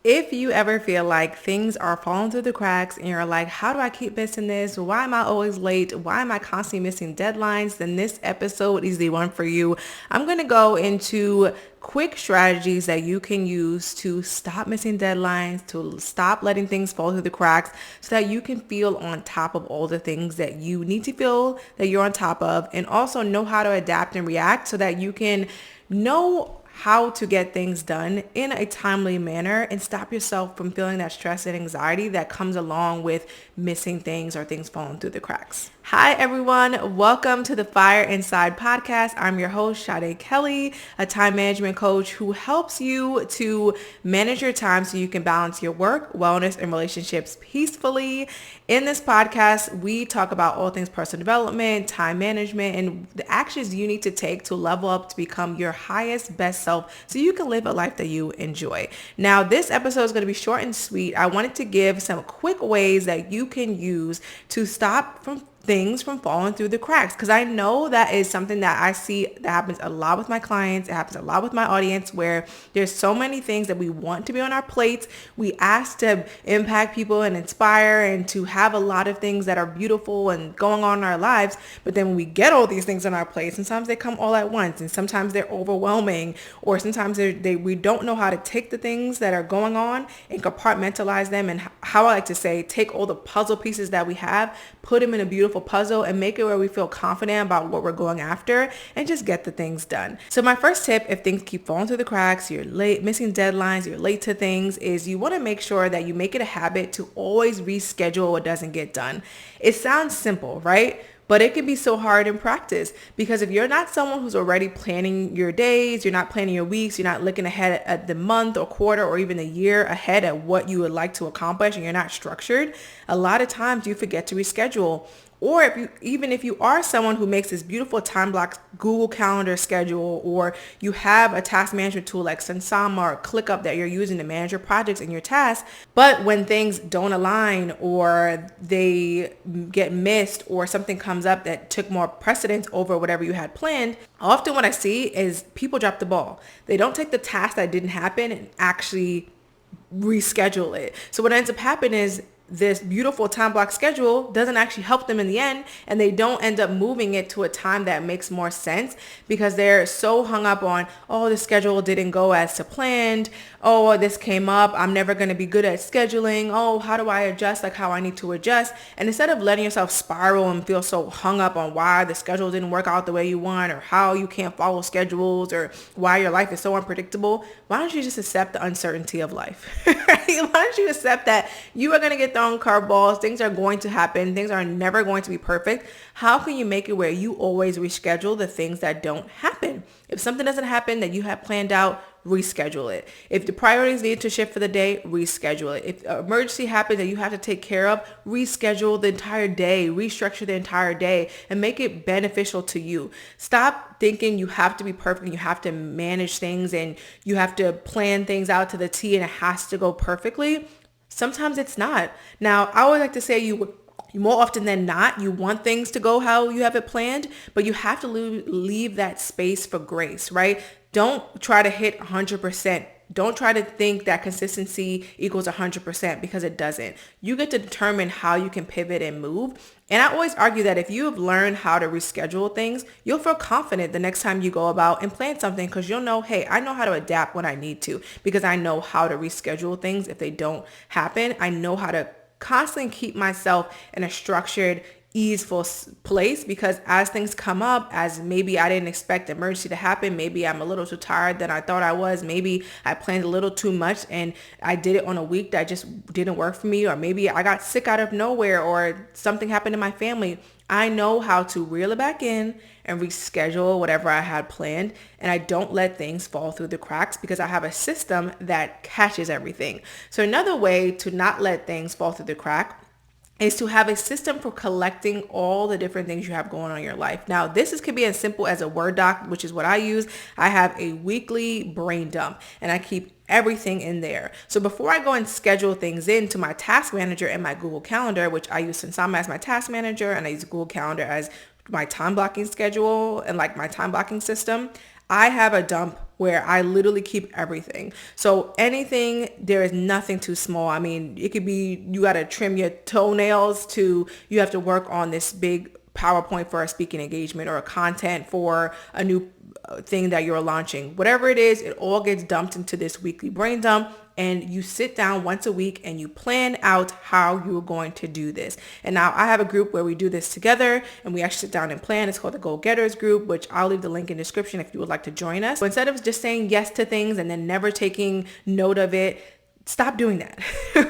If you ever feel like things are falling through the cracks and you're like, how do I keep missing this? Why am I always late? Why am I constantly missing deadlines? Then this episode is the one for you. I'm going to go into quick strategies that you can use to stop missing deadlines, to stop letting things fall through the cracks so that you can feel on top of all the things that you need to feel that you're on top of, and also know how to adapt and react so that you can know how to get things done in a timely manner and stop yourself from feeling that stress and anxiety that comes along with missing things or things falling through the cracks. Hi everyone, welcome to the Fire Inside podcast. I'm your host, Sade Kelly, a time management coach who helps you to manage your time so you can balance your work, wellness, and relationships peacefully. In this podcast, we talk about all things personal development, time management, and the actions you need to take to level up to become your highest, best self so you can live a life that you enjoy. Now, this episode is going to be short and sweet. I wanted to give some quick ways that you can use to stop things from falling through the cracks, because I know that is something that I see that happens a lot with my clients. It happens a lot with my audience, where there's so many things that we want to be on our plates. We ask to impact people and inspire and to have a lot of things that are beautiful and going on in our lives, but then when we get all these things on our plate, sometimes they come all at once, and sometimes they're overwhelming, or sometimes we don't know how to take the things that are going on and compartmentalize them, and how I like to say, take all the puzzle pieces that we have, put them in a beautiful puzzle and make it where we feel confident about what we're going after and just get the things done. So my first tip, if things keep falling through the cracks, you're late, missing deadlines, you're late to things, is you want to make sure that you make it a habit to always reschedule what doesn't get done. It sounds simple, right? But it can be so hard in practice, because if you're not someone who's already planning your days, you're not planning your weeks, you're not looking ahead at the month or quarter or even a year ahead at what you would like to accomplish, and you're not structured, a lot of times you forget to reschedule. Or if you are someone who makes this beautiful time block Google Calendar schedule, or you have a task management tool like Sansama or ClickUp that you're using to manage your projects and your tasks, but when things don't align or they get missed or something comes up that took more precedence over whatever you had planned, often what I see is people drop the ball. They don't take the task that didn't happen and actually reschedule it. So what ends up happening is this beautiful time block schedule doesn't actually help them in the end, and they don't end up moving it to a time that makes more sense, because they're so hung up on, oh, the schedule didn't go as to planned. Oh, this came up. I'm never going to be good at scheduling. Oh, how do I adjust? Like how I need to adjust. And instead of letting yourself spiral and feel so hung up on why the schedule didn't work out the way you want, or how you can't follow schedules, or why your life is so unpredictable, why don't you just accept the uncertainty of life? Why don't you accept that you are going to get thrown curveballs, things are going to happen, things are never going to be perfect. How can you make it where you always reschedule the things that don't happen? If something doesn't happen that you have planned out, reschedule it. If the priorities need to shift for the day, reschedule it. If an emergency happens that you have to take care of, reschedule the entire day, restructure the entire day, and make it beneficial to you. Stop thinking you have to be perfect and you have to manage things and you have to plan things out to the T and it has to go perfectly. Sometimes it's not. Now, I always like to say more often than not, you want things to go how you have it planned, but you have to leave that space for grace, right? Don't try to hit 100%. Don't try to think that consistency equals 100%, because it doesn't. You get to determine how you can pivot and move. And I always argue that if you have learned how to reschedule things, you'll feel confident the next time you go about and plan something, because you'll know, hey, I know how to adapt when I need to, because I know how to reschedule things if they don't happen. I know how to constantly keep myself in a structured, easeful place, because as things come up, as maybe I didn't expect emergency to happen, maybe I'm a little too tired than I thought I was, maybe I planned a little too much and I did it on a week that just didn't work for me, or maybe I got sick out of nowhere or something happened in my family. I know how to reel it back in and reschedule whatever I had planned, and I don't let things fall through the cracks because I have a system that catches everything. So another way to not let things fall through the crack is to have a system for collecting all the different things you have going on in your life. Now, could be as simple as a Word doc, which is what I use. I have a weekly brain dump and I keep everything in there. So before I go and schedule things into my task manager and my Google Calendar, which I use Sansama as my task manager and I use Google Calendar as my time blocking schedule and like my time blocking system, I have a dump where I literally keep everything. So anything, there is nothing too small. I mean, it could be you got to trim your toenails to you have to work on this big PowerPoint for a speaking engagement or a content for a new thing that you're launching. Whatever it is, it all gets dumped into this weekly brain dump, and you sit down once a week and you plan out how you're going to do this. And now I have a group where we do this together and we actually sit down and plan. It's called the Go Getters group, which I'll leave the link in the description if you would like to join us. So instead of just saying yes to things and then never taking note of it, stop doing that,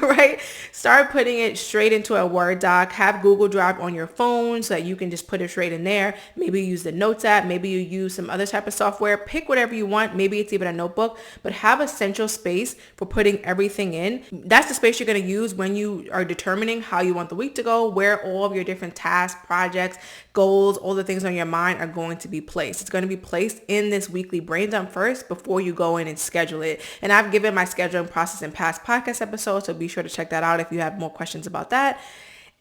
right? Start putting it straight into a Word doc. Have Google Drive on your phone so that you can just put it straight in there. Maybe you use the Notes app. Maybe you use some other type of software. Pick whatever you want. Maybe it's even a notebook, but have a central space for putting everything in. That's the space you're going to use when you are determining how you want the week to go, where all of your different tasks, projects, goals, all the things on your mind are going to be placed. It's going to be placed in this weekly brain dump first before you go in and schedule it. And I've given my scheduling process in past podcast episodes, so be sure to check that out if you have more questions about that.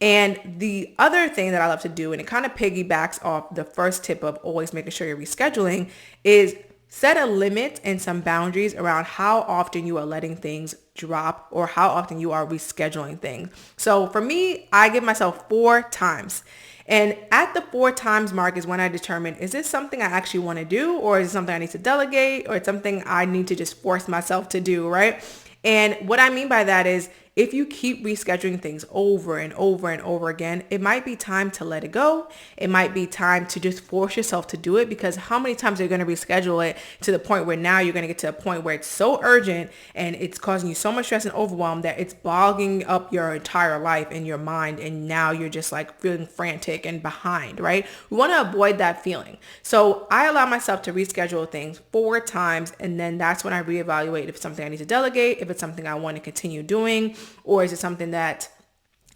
And the other thing that I love to do, and it kind of piggybacks off the first tip of always making sure you're rescheduling, is set a limit and some boundaries around how often you are letting things drop or how often you are rescheduling things. So for me, I give myself 4 times. And at the 4 times mark is when I determine, is this something I actually want to do, or is it something I need to delegate, or it's something I need to just force myself to do, right? And what I mean by that is if you keep rescheduling things over and over and over again, it might be time to let it go. It might be time to just force yourself to do it, because how many times are you going to reschedule it to the point where now you're going to get to a point where it's so urgent and it's causing you so much stress and overwhelm that it's bogging up your entire life and your mind. And now you're just like feeling frantic and behind, right? We want to avoid that feeling. So I allow myself to reschedule things 4 times. And then that's when I reevaluate if it's something I need to delegate, if it's something I want to continue doing, or is it something that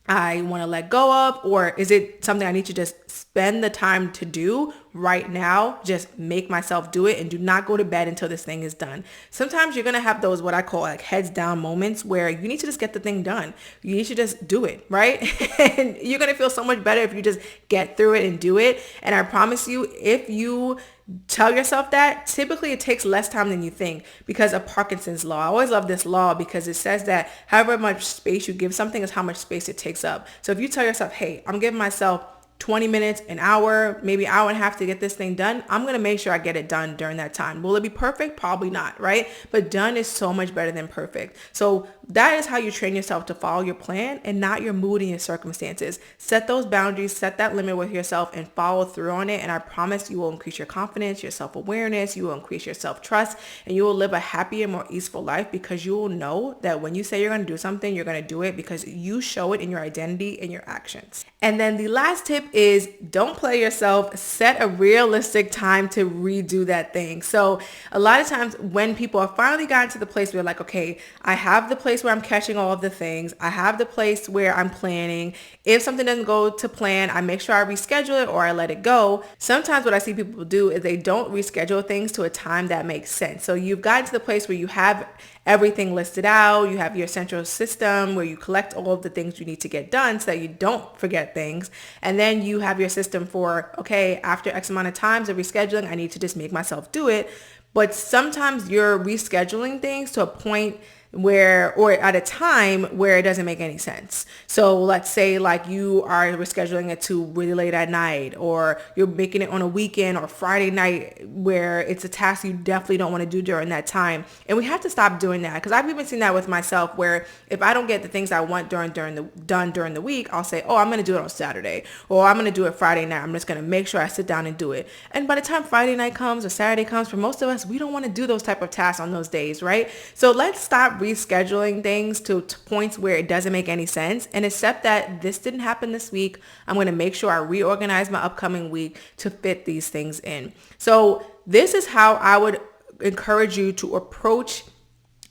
I want to let go of, or is it something I need to just spend the time to do right now, just make myself do it and do not go to bed until this thing is done. Sometimes you're going to have those, what I call like heads down moments where you need to just get the thing done. You need to just do it, right? And you're going to feel so much better if you just get through it and do it. And I promise you, if you tell yourself that, typically it takes less time than you think because of Parkinson's law. I always love this law because it says that however much space you give something is how much space it takes up. So if you tell yourself, hey, I'm giving myself 20 minutes, an hour, maybe hour and a half to get this thing done, I'm going to make sure I get it done during that time. Will it be perfect? Probably not, right? But done is so much better than perfect. So that is how you train yourself to follow your plan and not your mood and your circumstances. Set those boundaries, set that limit with yourself and follow through on it. And I promise you will increase your confidence, your self-awareness, you will increase your self-trust, and you will live a happier, more easeful life because you will know that when you say you're going to do something, you're going to do it because you show it in your identity and your actions. And then the last tip is don't play yourself. Set a realistic time to redo that thing. So a lot of times when people have finally gotten to the place where like, okay, I have the place where I'm catching all of the things. I have the place where I'm planning. If something doesn't go to plan, I make sure I reschedule it or I let it go. Sometimes what I see people do is they don't reschedule things to a time that makes sense. So you've gotten to the place where you have everything listed out. You have your central system where you collect all of the things you need to get done so that you don't forget things. And then you have your system for, okay, after X amount of times of rescheduling, I need to just make myself do it. But sometimes you're rescheduling things to a point where, or at a time where it doesn't make any sense. So let's say like you are rescheduling it to really late at night, or you're making it on a weekend or Friday night where it's a task you definitely don't want to do during that time. And we have to stop doing that because I've even seen that with myself where if I don't get the things I want done during the week, I'll say, oh, I'm going to do it on Saturday, or I'm going to do it Friday night. I'm just going to make sure I sit down and do it. And by the time Friday night comes or Saturday comes, for most of us, we don't want to do those type of tasks on those days, right? So let's stop rescheduling things to points where it doesn't make any sense and accept that this didn't happen this week. I'm going to make sure I reorganize my upcoming week to fit these things in. So this is how I would encourage you to approach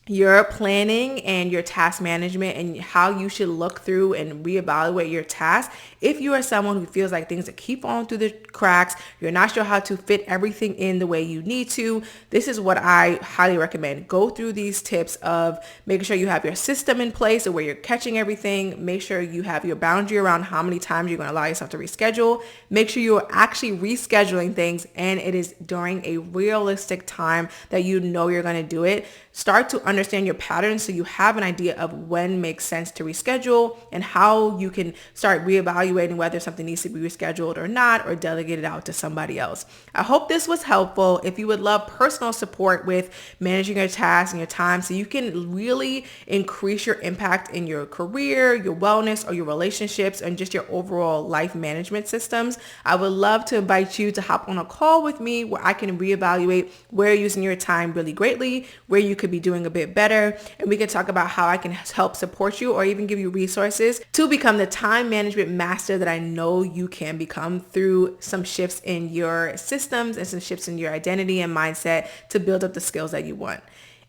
your planning and your task management and how you should look through and reevaluate your tasks. If you are someone who feels like things that keep falling through the cracks, you're not sure how to fit everything in the way you need to, this is what I highly recommend. Go through these tips of making sure you have your system in place where you're catching everything. Make sure you have your boundary around how many times you're going to allow yourself to reschedule. Make sure you're actually rescheduling things and it is during a realistic time that you know you're going to do it. Start to understand your patterns so you have an idea of when makes sense to reschedule and how you can start reevaluating whether something needs to be rescheduled or not, or delegate it out to somebody else. I hope this was helpful. If you would love personal support with managing your tasks and your time so you can really increase your impact in your career, your wellness, or your relationships, and just your overall life management systems, I would love to invite you to hop on a call with me where I can reevaluate where you're using your time really greatly, where you could be doing a bit better, and we can talk about how I can help support you or even give you resources to become the time management master that I know you can become through some shifts in your systems and some shifts in your identity and mindset to build up the skills that you want.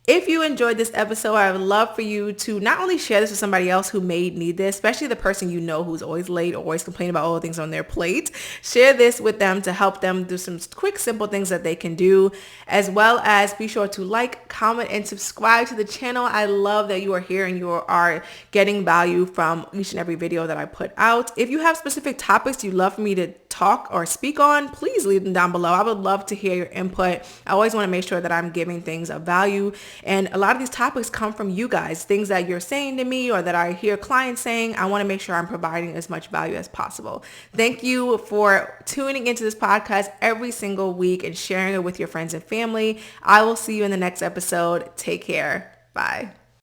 If you enjoyed this episode, I would love for you to not only share this with somebody else who may need this, especially the person you know who's always late or always complaining about all the things on their plate. Share this with them to help them do some quick, simple things that they can do, as well as be sure to like, comment, and subscribe to the channel. I love that you are here and you are getting value from each and every video that I put out. If you have specific topics you'd love for me to talk or speak on, please leave them down below. I would love to hear your input. I always want to make sure that I'm giving things of value. And a lot of these topics come from you guys, things that you're saying to me or that I hear clients saying. I want to make sure I'm providing as much value as possible. Thank you for tuning into this podcast every single week and sharing it with your friends and family. I will see you in the next episode. Take care. Bye.